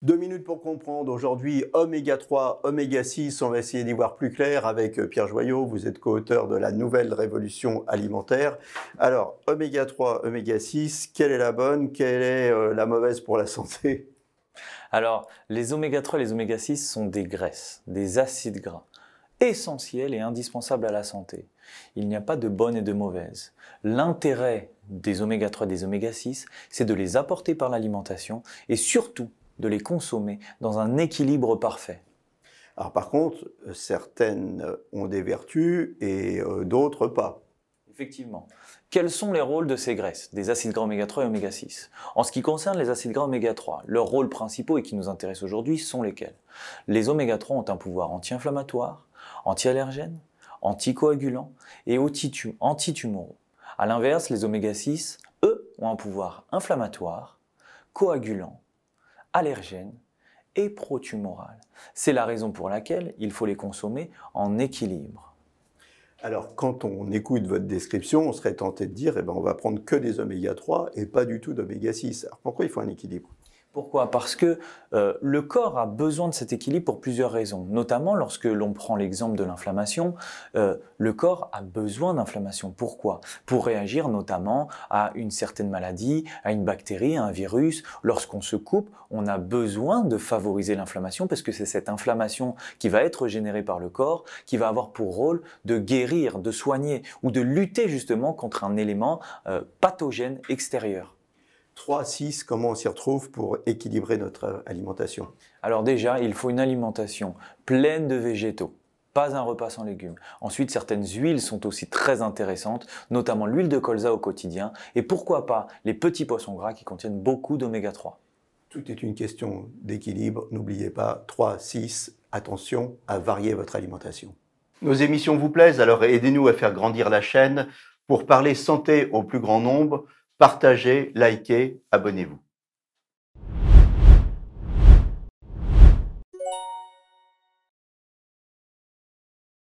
2 minutes pour comprendre. Aujourd'hui, oméga 3, oméga 6, on va essayer d'y voir plus clair avec Pierre Joyot. Vous êtes co-auteur de la Nouvelle Révolution Alimentaire. Alors, oméga 3, oméga 6, quelle est la bonne, quelle est la mauvaise pour la santé? Alors, les oméga 3 et les oméga 6 sont des graisses, des acides gras, essentiels et indispensables à la santé. Il n'y a pas de bonne et de mauvaise. L'intérêt des oméga 3 et des oméga 6, c'est de les apporter par l'alimentation et surtout de les consommer dans un équilibre parfait. Alors par contre, certaines ont des vertus et d'autres pas. Effectivement. Quels sont les rôles de ces graisses, des acides gras oméga 3 et oméga 6? En ce qui concerne les acides gras oméga 3, leurs rôles principaux et qui nous intéressent aujourd'hui sont lesquels? Les oméga 3 ont un pouvoir anti-inflammatoire, anti-allergène, anticoagulant et antitumoraux. A l'inverse, les oméga 6, eux, ont un pouvoir inflammatoire, coagulant, allergène et protumoral. C'est la raison pour laquelle il faut les consommer en équilibre. Alors quand on écoute votre description, on serait tenté de dire, eh ben, on va prendre que des oméga 3 et pas du tout d'oméga 6. Alors pourquoi il faut un équilibre? Pourquoi? Parce que le corps a besoin de cet équilibre pour plusieurs raisons. Notamment lorsque l'on prend l'exemple de l'inflammation, le corps a besoin d'inflammation. Pourquoi? Pour réagir notamment à une certaine maladie, à une bactérie, à un virus. Lorsqu'on se coupe, on a besoin de favoriser l'inflammation parce que c'est cette inflammation qui va être générée par le corps qui va avoir pour rôle de guérir, de soigner ou de lutter justement contre un élément pathogène extérieur. 3, 6, comment on s'y retrouve pour équilibrer notre alimentation? Alors déjà, il faut une alimentation pleine de végétaux, pas un repas sans légumes. Ensuite, certaines huiles sont aussi très intéressantes, notamment l'huile de colza au quotidien, et pourquoi pas les petits poissons gras qui contiennent beaucoup d'oméga 3. Tout est une question d'équilibre. N'oubliez pas, 3, 6, attention à varier votre alimentation. Nos émissions vous plaisent, alors aidez-nous à faire grandir la chaîne pour parler santé au plus grand nombre. Partagez, likez, abonnez-vous.